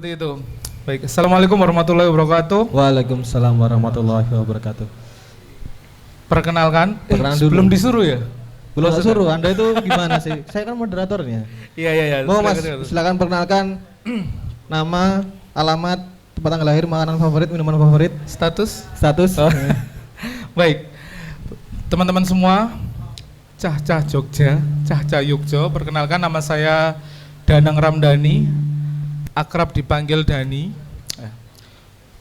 seperti itu. Baik, Assalamualaikum warahmatullahi wabarakatuh. Waalaikumsalam warahmatullahi wabarakatuh. Perkenalkan, Perkenalan dulu. belum disuruh ya? Belum suruh, Anda itu gimana sih? Saya kan moderatornya. Iya. Mau Mas, silakan perkenalkan nama, alamat, tempat tanggal lahir, makanan favorit, minuman favorit, Status? Oh. Baik, teman-teman semua, cah-cah Jogja, cah-cah Yogyo, perkenalkan nama saya Danang Ramdhani, akrab dipanggil Dani.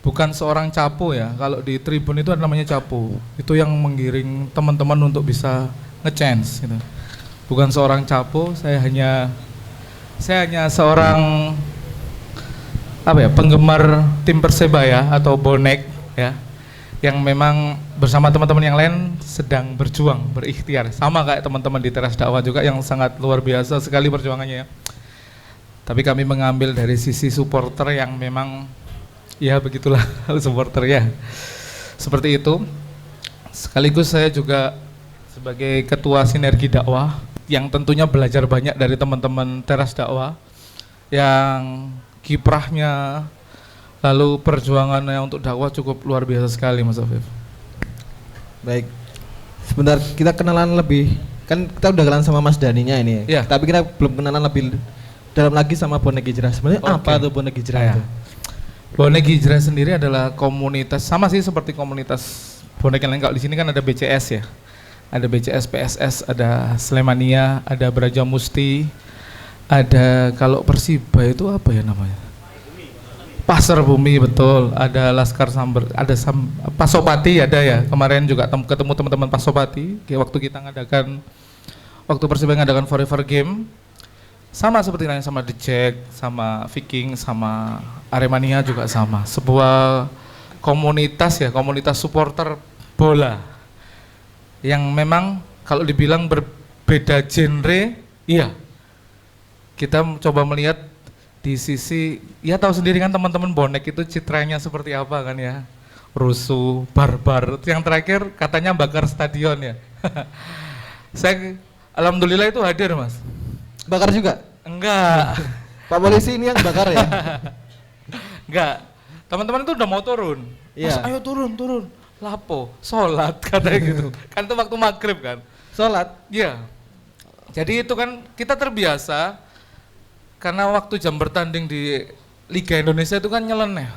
Bukan seorang capo ya, kalau di Tribun itu ada namanya capo, itu yang menggiring teman-teman untuk bisa nge-chance gitu. Bukan seorang capo, saya hanya seorang penggemar tim Persebaya atau bonek ya, yang memang bersama teman-teman yang lain sedang berjuang, berikhtiar, sama kayak teman-teman di Teras Dakwah juga yang sangat luar biasa sekali perjuangannya ya. Tapi kami mengambil dari sisi supporter yang memang ya begitulah supporter ya. Seperti itu. Sekaligus saya juga sebagai ketua sinergi dakwah yang tentunya belajar banyak dari teman-teman Teras Dakwah yang kiprahnya lalu perjuangannya untuk dakwah cukup luar biasa sekali Mas Afif. Baik. Sebentar, kita kenalan lebih. Kan kita udah kenalan sama Mas Daninya ini ya. Tapi kita belum kenalan lebih dalam lagi sama Bonek Hijrah. Sebenarnya apa tuh Bonek Hijrah itu? Bonek Hijrah sendiri adalah komunitas sama sih seperti komunitas bonek yang lain. Kalau di sini kan ada BCS ya, ada BCS, PSS, ada Slemania, ada Braja Musti, ada kalau Persiba itu apa ya namanya? Pasar Bumi, betul. Ada Laskar Samber, ada Pasopati ada ya. Kemarin juga ketemu teman-teman Pasopati waktu kita ngadakan, waktu Persiba ngadakan Forever Game. Sama seperti lain, sama The Jack, sama Viking, sama Aremania juga sama. Sebuah komunitas ya, komunitas supporter bola yang memang kalau dibilang berbeda genre, iya. Kita coba melihat di sisi, ya tahu sendiri kan teman-teman bonek itu citranya seperti apa kan ya. Rusuh, barbar. Yang terakhir katanya bakar stadion ya. Saya alhamdulillah itu hadir Mas. Bakar juga? Enggak. Pak polisi ini yang bakar ya? Enggak. Teman-teman itu udah mau turun. Iya. Mas, ayo turun. Lapo, sholat katanya gitu. Kan itu waktu maghrib kan. Sholat? Iya. Jadi itu kan kita terbiasa karena waktu jam bertanding di Liga Indonesia itu kan nyeleneh.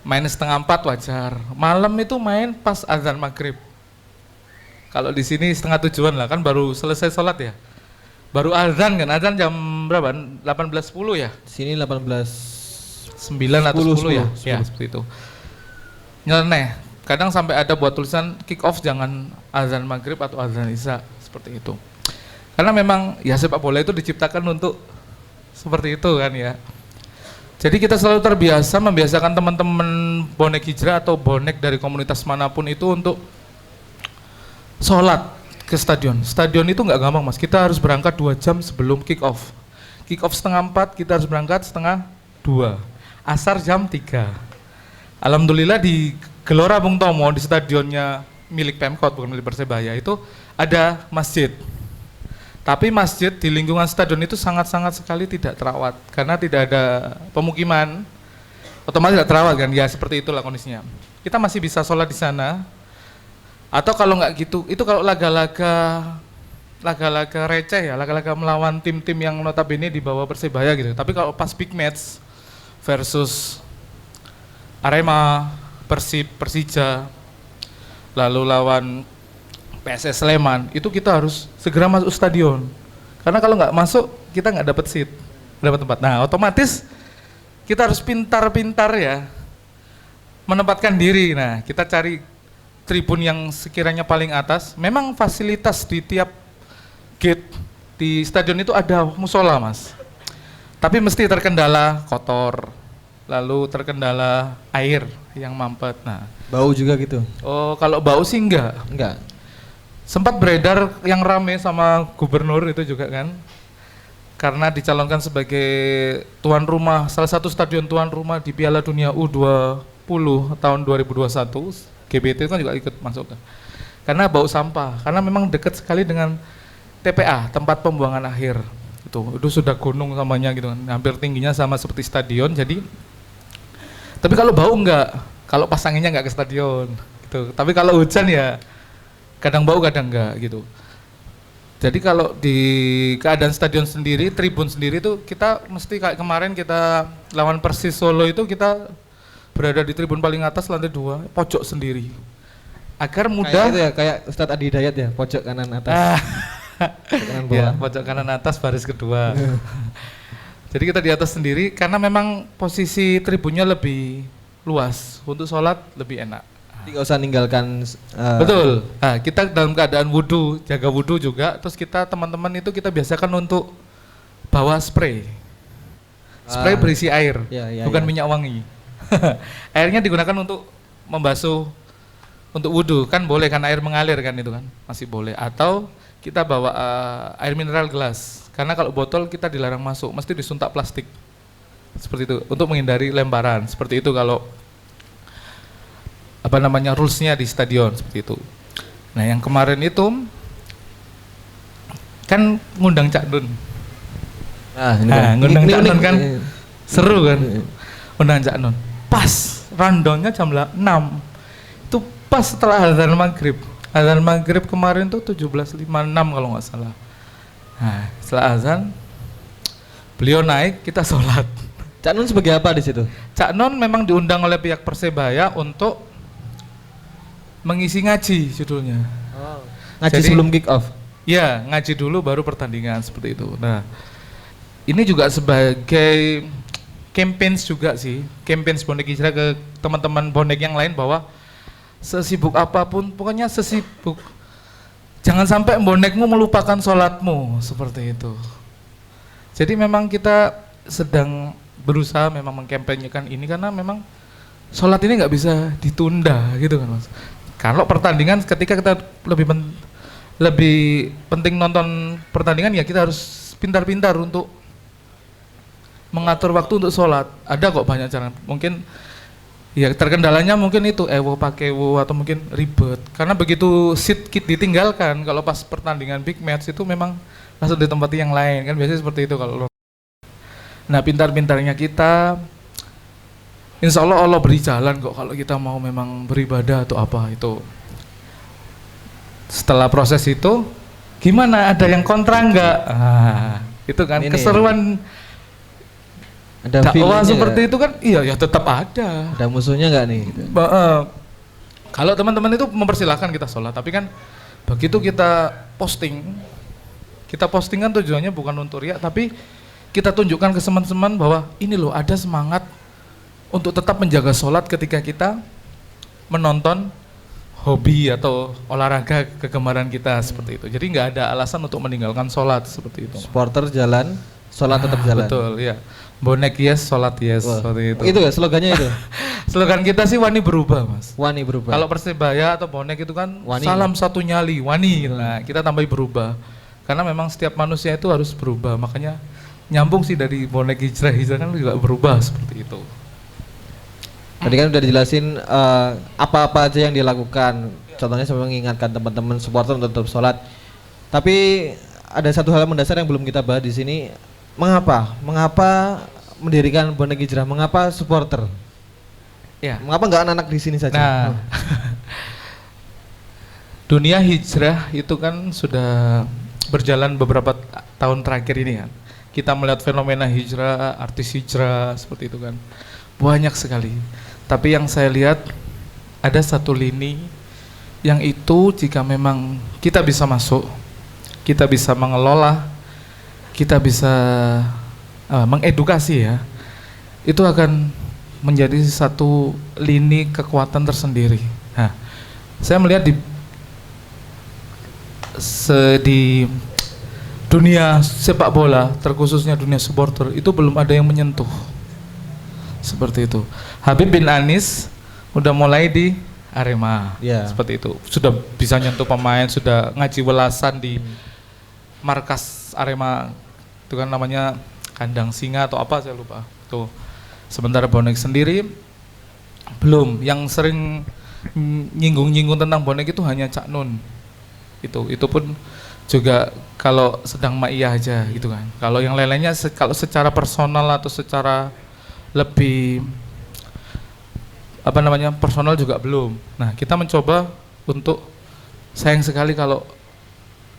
Main 3:30 wajar. Malam itu main pas azan maghrib. Kalau di sini 6:30 lah kan baru selesai sholat ya. Baru azan kan, azan jam berapa? 18.10 ya? Sini 18 9 atau 10 ya? Ya, seperti itu. Nyeleneh, kadang sampai ada buat tulisan kick off jangan azan maghrib atau azan isya, seperti itu. Karena memang ya sepak bola itu diciptakan untuk seperti itu kan ya. Jadi kita selalu terbiasa membiasakan teman-teman bonek hijrah atau bonek dari komunitas manapun itu untuk sholat ke stadion. Stadion itu nggak gampang Mas, kita harus berangkat 2 jam sebelum kick off. Kick off 3:30, kita harus berangkat 1:30. Asar jam 3. Alhamdulillah di Gelora Bung Tomo, di stadionnya milik Pemkot bukan milik Persebaya, itu ada masjid. Tapi masjid di lingkungan stadion itu sangat-sangat sekali tidak terawat karena tidak ada pemukiman. Otomatis tidak terawat kan, ya seperti itulah kondisinya. Kita masih bisa sholat di sana. Atau kalau nggak gitu, itu kalau laga-laga receh ya, laga-laga melawan tim-tim yang notabene di bawah Persebaya gitu. Tapi kalau pas big match versus Arema, Persib, Persija, lalu lawan PSS Sleman, itu kita harus segera masuk stadion. Karena kalau nggak masuk, kita nggak dapat seat, dapat tempat. Nah, otomatis kita harus pintar-pintar ya menempatkan diri. Nah, kita cari tribun yang sekiranya paling atas. Memang fasilitas di tiap gate di stadion itu ada musola Mas, tapi mesti terkendala kotor, lalu terkendala air yang mampet. Nah, bau juga gitu? Oh, kalau bau sih enggak. Sempat beredar yang rame sama gubernur itu juga kan, karena dicalonkan sebagai tuan rumah, salah satu stadion tuan rumah di Piala Dunia U20 tahun 2021. GBT kan juga ikut masuk kan. Karena bau sampah, karena memang dekat sekali dengan TPA, tempat pembuangan akhir Itu sudah gunung samanya gitu kan, hampir tingginya sama seperti stadion. Jadi tapi kalau bau enggak, kalau pas anginnya enggak ke stadion gitu. Tapi kalau hujan ya kadang bau kadang enggak gitu. Jadi kalau di keadaan stadion sendiri, tribun sendiri tuh kita mesti kayak kemarin kita lawan Persis Solo itu kita berada di tribun paling atas lantai 2, pojok sendiri. Agar mudah kayak itu ya, kayak Ustadz Adi Hidayat ya, pojok kanan atas. Pojok kanan bawah. Ya, pojok kanan atas baris kedua. Jadi kita di atas sendiri karena memang posisi tribunnya lebih luas, untuk sholat lebih enak. Jadi nggak usah ninggalkan. Betul. Nah, kita dalam keadaan wudhu, jaga wudhu juga. Terus kita teman-teman itu kita biasakan untuk bawa spray berisi air, bukan minyak wangi. Airnya digunakan untuk membasuh, untuk wudhu kan boleh kan, air mengalir kan itu kan masih boleh. Atau kita bawa air mineral gelas, karena kalau botol kita dilarang masuk, mesti disuntak plastik seperti itu untuk menghindari lemparan. Seperti itu kalau apa namanya rulesnya di stadion seperti itu. Nah yang kemarin itu kan ngundang Cak Nun. Ngundang Cak Nun kan seru kan, ngundang Cak Nun. Pas rundownnya jam 6, itu pas setelah azan maghrib. Azan maghrib kemarin tuh 17.56 kalau nggak salah. Nah, setelah azan beliau naik, kita sholat. Cak Nun sebagai apa di situ? Cak Nun memang diundang oleh pihak Persebaya untuk mengisi ngaji judulnya. Oh. Ngaji jadi, sebelum kick off? Ya, ngaji dulu baru pertandingan seperti itu. Nah, ini juga sebagai campaigns juga sih, campaigns bonek hijrah ke teman-teman bonek yang lain bahwa sesibuk apapun, pokoknya sesibuk, jangan sampai bonekmu melupakan sholatmu, seperti itu. Jadi memang kita sedang berusaha memang mengkampanyekan ini karena memang sholat ini nggak bisa ditunda gitu kan Mas. Kalau pertandingan ketika kita lebih penting nonton pertandingan ya kita harus pintar-pintar untuk mengatur waktu untuk sholat. Ada kok banyak cara, mungkin ya terkendalanya mungkin itu pakai atau mungkin ribet karena begitu seat kit ditinggalkan kalau pas pertandingan big match itu memang langsung ditempati yang lain kan, biasanya seperti itu kalau. Nah pintar-pintarnya kita, insya Allah beri jalan kok kalau kita mau memang beribadah atau apa itu. Setelah proses itu gimana, ada yang kontra enggak? Itu kan ini keseruan. Ada dakwah seperti itu kan, iya ya tetap ada. Ada musuhnya nggak nih? Gitu. Kalau teman-teman itu mempersilahkan kita sholat, tapi kan begitu kita posting kan tujuannya bukan untuk riak, tapi kita tunjukkan ke teman-teman bahwa ini loh ada semangat untuk tetap menjaga sholat ketika kita menonton hobi atau olahraga kegemaran kita seperti itu. Jadi nggak ada alasan untuk meninggalkan sholat seperti itu. Supporter jalan, sholat tetap jalan. Betul, ya. Bonek yes, sholat yes, seperti itu. Itu ya slogannya itu. Slogan kita sih wani berubah, Mas. Wani berubah. Kalau Persebaya atau bonek itu kan wani. Salam satu nyali, wani. Nah, kita tambahi berubah. Karena memang setiap manusia itu harus berubah. Makanya nyambung sih dari bonek hijrah kan juga berubah seperti itu. Tadi kan udah dijelasin apa-apa aja yang dilakukan. Contohnya saya mengingatkan teman-teman supporter untuk tetap sholat. Tapi ada satu hal mendasar yang belum kita bahas di sini. Mengapa mendirikan bonek hijrah? Mengapa supporter? Ya. Mengapa nggak anak-anak di sini saja? Nah, dunia hijrah itu kan sudah berjalan beberapa tahun terakhir ini kan. Kita melihat fenomena hijrah, artis hijrah seperti itu kan, banyak sekali. Tapi yang saya lihat ada satu lini yang itu jika memang kita bisa masuk, kita bisa mengelola, kita bisa mengedukasi ya, itu akan menjadi satu lini kekuatan tersendiri. Nah, saya melihat di dunia sepak bola, terkhususnya dunia supporter, itu belum ada yang menyentuh seperti itu. Habib bin Anis udah mulai di Arema, seperti itu. Sudah bisa nyentuh pemain, sudah ngaji welasan di markas Arema, itu kan namanya kandang singa atau apa saya lupa. Tuh. Sementara bonek sendiri belum. Yang sering nyinggung-nyinggung tentang bonek itu hanya Cak Nun. Itu pun juga kalau sedang ma'iyah aja gitu kan. Kalau yang lain-lainnya kalau secara personal atau secara lebih personal juga belum. Nah, kita mencoba untuk, sayang sekali kalau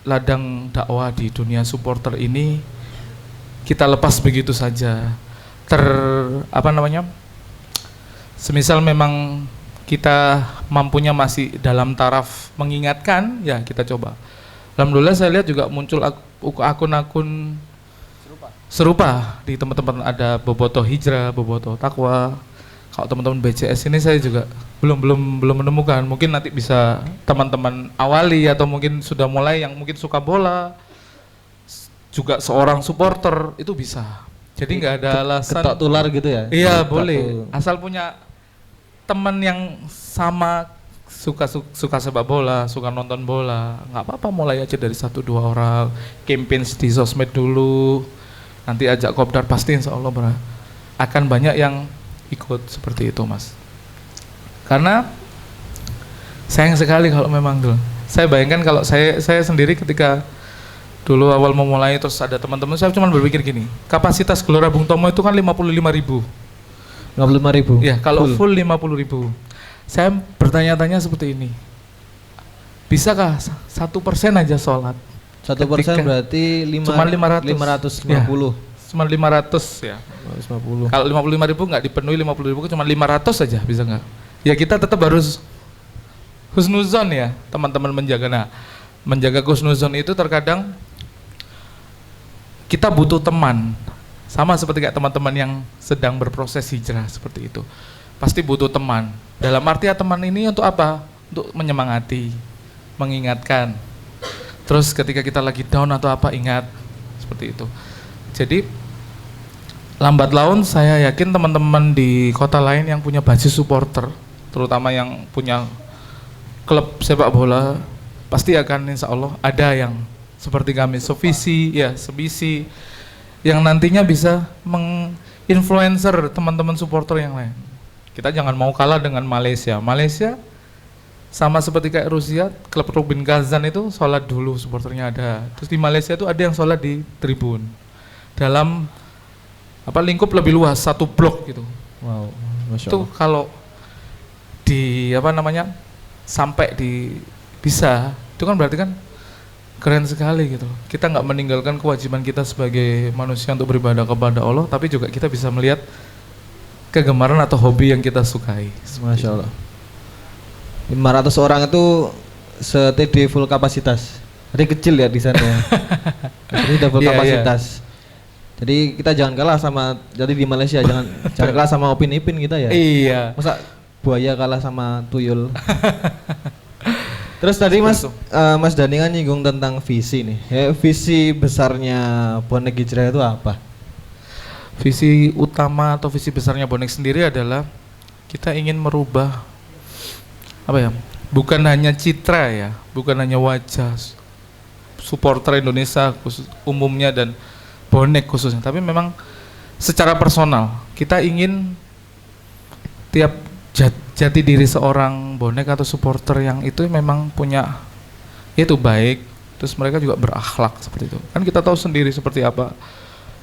ladang dakwah di dunia supporter ini kita lepas begitu saja. Semisal memang kita mampunya masih dalam taraf mengingatkan, ya kita coba. Alhamdulillah saya lihat juga muncul akun-akun serupa di teman-teman, ada Bobotoh Hijrah, Bobotoh Takwa. Kalau teman-teman BCS ini saya juga belum menemukan. Mungkin nanti bisa teman-teman awali, atau mungkin sudah mulai yang mungkin suka bola, juga seorang supporter, itu bisa. Jadi nggak ada alasan. Ketok tular gitu ya? Iya, boleh. Asal punya teman yang sama suka sepak bola, suka nonton bola, nggak apa-apa, mulai aja dari 1-2 orang. Campaign di sosmed dulu, nanti ajak kopdar, pasti insya Allah akan banyak yang ikut seperti itu, Mas. Karena sayang sekali kalau memang dulu. Saya bayangkan kalau saya sendiri ketika dulu awal memulai, terus ada teman-teman, saya cuma berpikir gini, kapasitas Gelora Bung Tomo itu kan 55.000. 55.000? Ya, kalau full 50.000. Saya bertanya-tanya seperti ini, bisakah 1% aja sholat? 1% berarti cuma 550. Ya, cuma 500 ya. 550. Kalau 55.000 nggak dipenuhi, 50.000 cuma 500 saja, bisa nggak? Ya kita tetap harus husnuzon ya, teman-teman menjaga. Nah, menjaga husnuzon itu terkadang kita butuh teman. Sama seperti kayak teman-teman yang sedang berproses hijrah seperti itu. Pasti butuh teman. Dalam arti teman ini untuk apa? Untuk menyemangati, mengingatkan. Terus ketika kita lagi down atau apa, ingat, seperti itu. Jadi lambat laun saya yakin teman-teman di kota lain yang punya basis supporter, terutama yang punya klub sepak bola, pasti akan insya Allah ada yang seperti kami, sevisi, yang nantinya bisa menginfluencer teman-teman supporter yang lain. Kita jangan mau kalah dengan Malaysia. Malaysia sama seperti kayak Rusia, klub Rubin Kazan itu sholat dulu supporternya ada. Terus di Malaysia itu ada yang sholat di tribun. Dalam lingkup lebih luas, satu blok gitu. Wow, Masya Allah. Itu kalau di sampai di bisa, itu kan berarti kan keren sekali gitu. Kita nggak meninggalkan kewajiban kita sebagai manusia untuk beribadah kepada Allah, tapi juga kita bisa melihat kegemaran atau hobi yang kita sukai. Masya Allah. 500 orang itu se-TD full kapasitas. Jadi kecil ya di sana. Jadi udah full kapasitas. Jadi kita jangan kalah jadi di Malaysia jangan kalah sama Upin Ipin kita ya. Iya. Masa buaya kalah sama tuyul. Terus tadi Mas Dani kan nyinggung tentang visi nih. Ya, visi besarnya Bonek Hijrah itu apa? Visi utama atau visi besarnya Bonek sendiri adalah kita ingin merubah bukan hanya citra ya, bukan hanya wajah supporter Indonesia umumnya dan Bonek khususnya, tapi memang secara personal kita ingin tiap jati diri seorang bonek atau supporter yang itu memang punya itu baik, terus mereka juga berakhlak seperti itu. Kan kita tahu sendiri seperti apa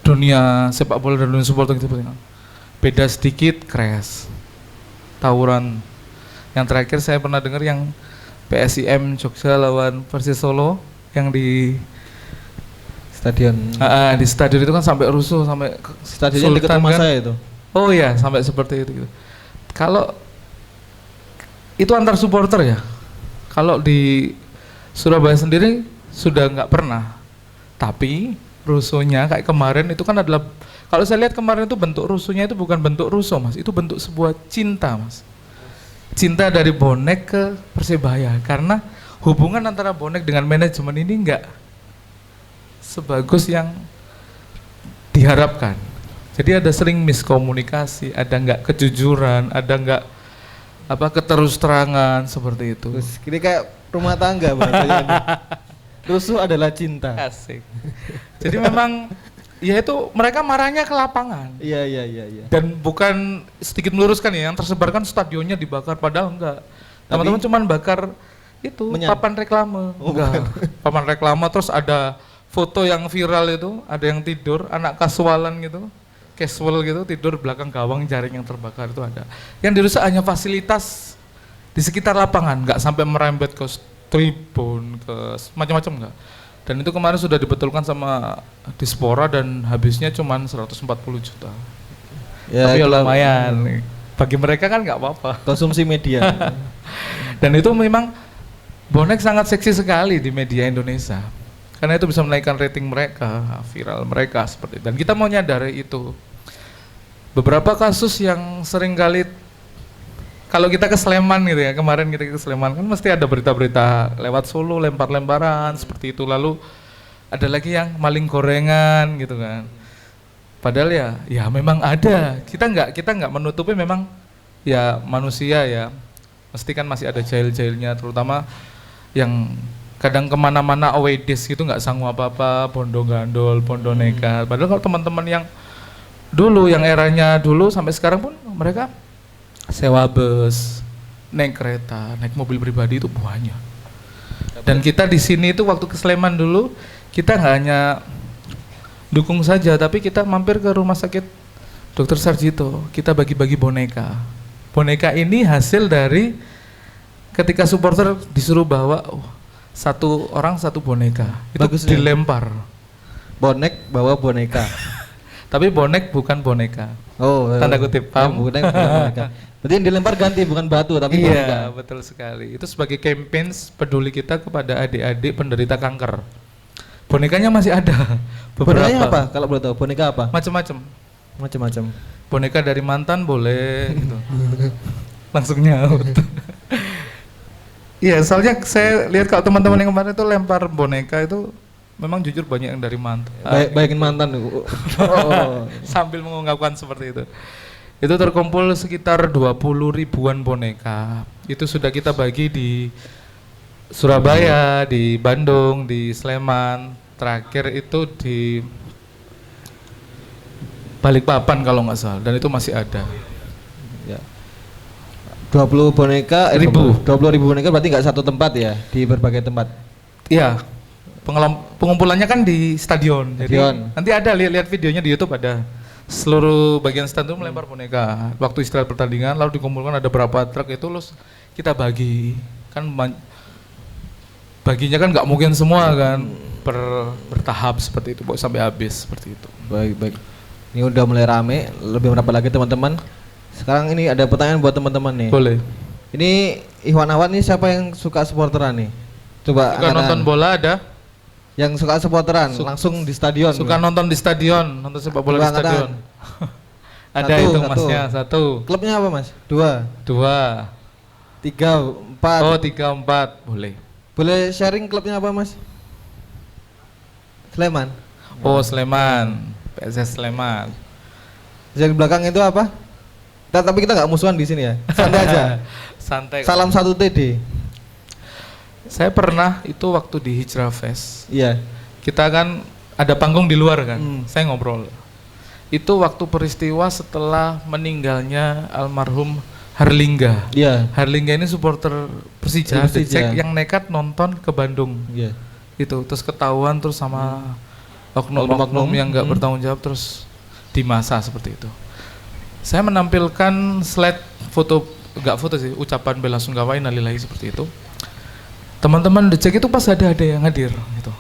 dunia sepak bola dan dunia supporter itu, beda sedikit crash, tawuran. Yang terakhir saya pernah dengar yang PSIM Jogja lawan Persis Solo yang di stadion itu kan sampai rusuh, sampai stadion dekat rumah saya itu. Oh iya, sampai seperti itu gitu. Kalau itu antar supporter ya. Kalau di Surabaya sendiri sudah nggak pernah. Tapi rusuhnya kayak kemarin itu kan adalah, kalau saya lihat kemarin itu bentuk rusuhnya itu bukan bentuk rusuh, Mas. Itu bentuk sebuah cinta, Mas. Cinta dari bonek ke Persebaya, karena hubungan antara bonek dengan manajemen ini nggak sebagus yang diharapkan. Jadi ada sering miskomunikasi, ada nggak kejujuran, ada nggak keterus terangan seperti itu. Terus ini kayak rumah tangga bahasanya. Rusuh adalah cinta. Asik. Jadi memang ya itu mereka marahnya ke lapangan. Iya. Dan bukan sedikit meluruskan ya, yang tersebarkan stadionnya dibakar, padahal enggak. Teman-teman cuman bakar itu papan reklame. Papan reklame, terus ada foto yang viral itu, ada yang tidur, anak casual gitu, tidur belakang gawang jaring yang terbakar itu ada. Yang dirusak hanya fasilitas di sekitar lapangan, nggak sampai merembet ke tribun, ke macam-macam nggak. Dan itu kemarin sudah dibetulkan sama Dispora dan habisnya cuma 140 juta. Ya, tapi ya lumayan, bagi mereka kan nggak apa-apa. Konsumsi media. Dan itu memang bonek sangat seksi sekali di media Indonesia. Karena itu bisa menaikkan rating mereka, viral mereka seperti itu. Dan kita mau nyadari itu. Beberapa kasus yang sering kali, kalau kita ke Sleman gitu ya, kemarin kita ke Sleman kan mesti ada berita-berita lewat Solo, lempar-lemparan seperti itu. Lalu ada lagi yang maling gorengan gitu kan. Padahal ya memang ada. Kita nggak menutupi, memang ya manusia ya. Mesti kan masih ada jahil-jahilnya, terutama yang kadang kemana-mana away days gitu nggak sanggup apa-apa, bondo gandol, bondo nekat. Padahal kalau teman-teman yang dulu, yang eranya dulu sampai sekarang pun mereka sewa bus, naik kereta, naik mobil pribadi itu banyak. Dan kita di sini itu waktu ke Sleman dulu, kita nggak hanya dukung saja, tapi kita mampir ke rumah sakit Dr. Sarjito, kita bagi-bagi boneka. Boneka ini hasil dari ketika supporter disuruh bawa satu orang satu boneka, itu bagus dilempar. Bonek bawa boneka. Tapi bonek bukan boneka. Oh, tanda kutip, paham? Bonek bukan boneka. Berarti yang dilempar ganti, bukan batu tapi boneka. Iya, betul sekali. Itu sebagai campaign peduli kita kepada adik-adik penderita kanker. Bonekanya masih ada. Bonekanya apa? Kalau boleh tahu, boneka apa? Macam-macam. Macam-macam. Boneka dari mantan boleh gitu. Langsung nyaut. Iya, soalnya saya lihat kalau teman-teman yang kemarin itu lempar boneka itu memang jujur banyak yang dari mantan. Bayakin mantan. Oh. Sambil mengungkapkan seperti itu. Itu terkumpul sekitar 20 ribuan boneka. Itu sudah kita bagi di Surabaya, di Bandung, di Sleman. Terakhir itu di Balikpapan kalau nggak salah, dan itu masih ada. Ya. 20 boneka, 20 ribu boneka berarti nggak satu tempat ya, di berbagai tempat. Iya, pengumpulannya kan di stadion. Jadi nanti ada lihat videonya di YouTube, ada seluruh bagian stadion melempar boneka. Waktu istirahat pertandingan lalu dikumpulkan ada berapa truk itu, terus kita bagi. Kan baginya kan nggak mungkin semua kan, bertahap seperti itu, sampai habis seperti itu. Baik. Ini udah mulai rame, lebih berapa lagi teman-teman? Sekarang ini ada pertanyaan buat teman-teman nih. Boleh. Ini Ikhwan Awad nih, siapa yang suka supporteran nih? Coba suka nonton bola ada? Yang suka supporteran langsung di stadion. Suka nonton di stadion, nonton sepak bola di stadion. Ada itu masnya, satu. Klubnya apa mas? Dua. 3, 4. Oh 3, 4, boleh. Boleh sharing klubnya apa mas? Sleman. Oh Sleman, PSS Sleman. Yang di belakang itu apa? Tapi kita nggak musuhan di sini ya, santai aja. Santai. Salam satu TD. Saya pernah itu waktu di Hijrah Fest. Iya. Kita kan ada panggung di luar kan. Saya ngobrol. Itu waktu peristiwa setelah meninggalnya almarhum Harlingga. Iya. Harlingga ini supporter Persija, Cek yang nekat nonton ke Bandung. Iya. Itu terus ketahuan terus sama oknum-oknum yang nggak bertanggung jawab, terus dimasa seperti itu. Saya menampilkan slide foto, nggak foto sih, ucapan bela sungkawa innalillahi seperti itu. Teman-teman The Jack itu pas ada yang hadir gitu.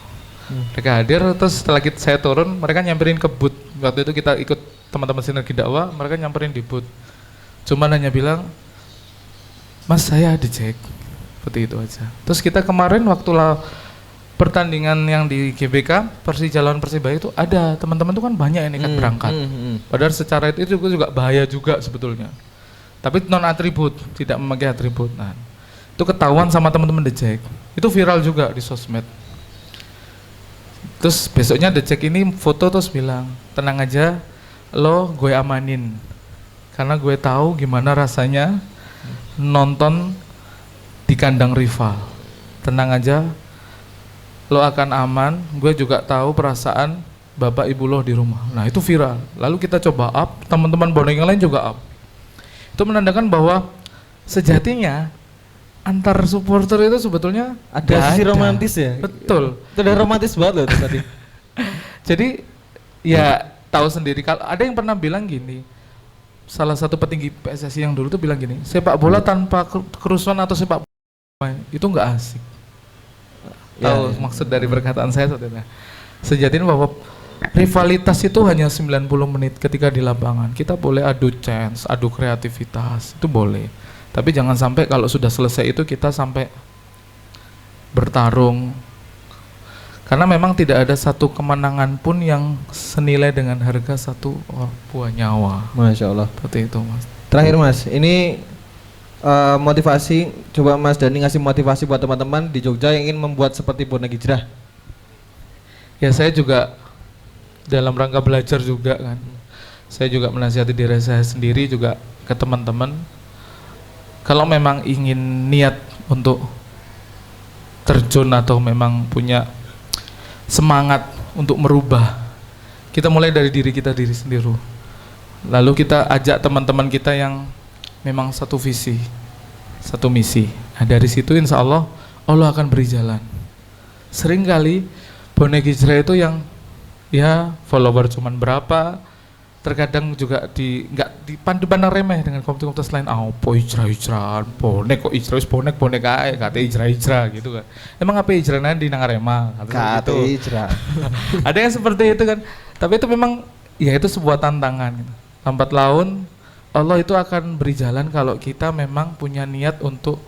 Mereka hadir, terus setelah saya turun, mereka nyamperin ke booth. Waktu itu kita ikut teman-teman sinergi dakwah, mereka nyamperin di booth. Cuman hanya bilang, Mas saya The Jack, seperti itu aja. Terus kita kemarin waktu pertandingan yang di GBK Persija lawan Persibaya itu ada teman-teman tuh kan banyak yang nekat berangkat. Padahal secara itu juga bahaya juga sebetulnya. Tapi non atribut, tidak memakai atribut. Nah, itu ketahuan sama teman-teman The Jack. Itu viral juga di sosmed. Terus besoknya The Jack ini foto terus bilang, tenang aja, lo gue amanin. Karena gue tahu gimana rasanya nonton di kandang rival. Tenang aja, lo akan aman, gue juga tahu perasaan bapak ibu lo di rumah. Nah itu viral, lalu kita coba up, teman-teman bonek yang lain juga up. Itu menandakan bahwa sejatinya antar supporter itu sebetulnya ada sisi romantis ya. Betul. Itu udah romantis banget loh itu tadi. Jadi ya tahu sendiri, kalau ada yang pernah bilang gini, salah satu petinggi PSSI yang dulu tuh bilang gini, sepak bola tanpa kerusuhan atau sepak bola itu nggak asik. Tahu maksud dari perkataan saya saudara? Sejatinya bahwa rivalitas itu hanya 90 menit ketika di lapangan. Kita boleh adu chance, adu kreativitas, itu boleh. Tapi jangan sampai kalau sudah selesai itu kita sampai bertarung. Karena memang tidak ada satu kemenangan pun yang senilai dengan harga satu buah nyawa. Masya Allah. Seperti itu Mas. Terakhir Mas, ini motivasi, coba Mas Dani ngasih motivasi buat teman-teman di Jogja yang ingin membuat seperti bonek hijrah. Ya saya juga dalam rangka belajar juga kan. Saya juga menasihati diri saya sendiri juga ke teman-teman. Kalau memang ingin niat untuk terjun atau memang punya semangat untuk merubah, kita mulai dari diri sendiri. Lalu kita ajak teman-teman kita yang memang satu visi, satu misi. Nah dari situ insya Allah akan beri jalan. Seringkali bonek hijrah itu yang ya follower cuman berapa, terkadang juga nggak dipandang remeh dengan komunitas lain. Apa hijrah bonek kok hijrah bonek aja kata hijrah gitu kan. Emang apa hijrah nanti nang Arema kata hijrah. Ada yang seperti itu kan. Tapi itu memang ya itu sebuah tantangan gitu. Lambat laun Allah itu akan beri jalan kalau kita memang punya niat untuk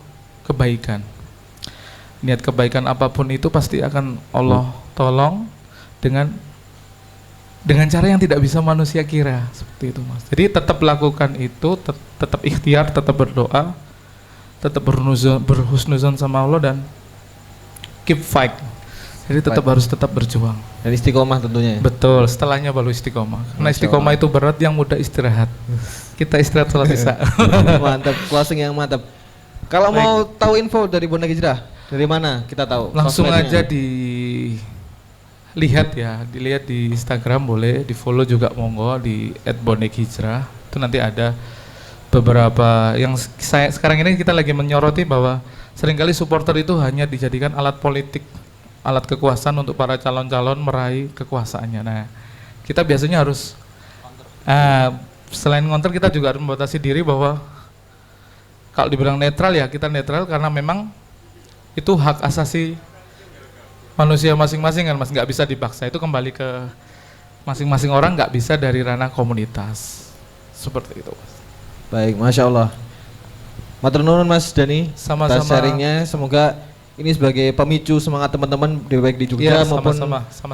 kebaikan. Niat kebaikan apapun itu pasti akan Allah tolong dengan cara yang tidak bisa manusia kira, seperti itu Mas. Jadi tetap lakukan itu, tetap ikhtiar, tetap berdoa, tetap berhusnuzon sama Allah dan keep fight. Jadi harus tetap berjuang. Dan istiqomah tentunya. Betul, setelahnya baru istiqomah. Karena istiqomah itu berat, yang mudah istirahat. Kita istirahat sholat isya. Mantap, closing yang mantap. Kalau mau tahu info dari bonek hijrah, dari mana kita tahu? Langsung sosmednya? aja dilihat di Instagram boleh, di follow juga monggo di @bonekhijrah. Itu nanti ada beberapa yang sekarang ini kita lagi menyoroti bahwa seringkali supporter itu hanya dijadikan alat politik, alat kekuasaan untuk para calon-calon meraih kekuasaannya. Nah, kita biasanya harus selain ngonter kita juga harus membatasi diri bahwa kalau dibilang netral ya kita netral karena memang itu hak asasi manusia masing-masing kan Mas, nggak bisa dipaksa, itu kembali ke masing-masing orang, nggak bisa dari ranah komunitas seperti itu Mas. Baik, Masya Allah. Matur nuwun Mas Dani, sama-sama. atas sharingnya, semoga ini sebagai pemicu semangat teman-teman baik di Jogja maupun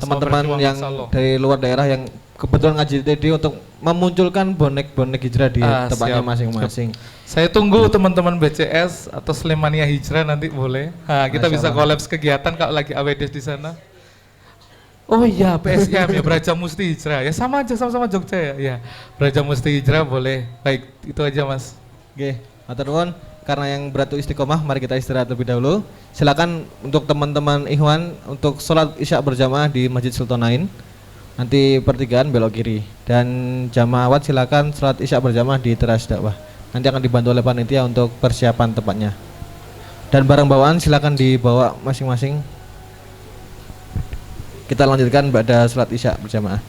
teman-teman yang dari luar daerah yang kebetulan ngaji TD untuk memunculkan bonek-bonek hijrah di tempatnya masing-masing. Saya tunggu teman-teman BCS atau Slemania Hijrah nanti boleh. Kita bisa kolaps kegiatan kalau lagi AWD di sana. Oh iya, PSIM ya, Braja Musti Hijrah. Ya sama aja, sama-sama Jogja ya. Ya, Braja Musti Hijrah boleh. Baik, itu aja Mas. Oke, matur nuwun. Karena yang berat istiqomah, mari kita istirahat lebih dahulu. Silakan untuk teman-teman Ikhwan untuk sholat isya berjamaah di Masjid Sultanain. Nanti pertigaan belok kiri. Dan jamaah awat silakan sholat isya berjamaah di teras dakwah. Nanti akan dibantu oleh panitia untuk persiapan tempatnya. Dan barang bawaan silakan dibawa masing-masing. Kita lanjutkan pada sholat isya berjamaah.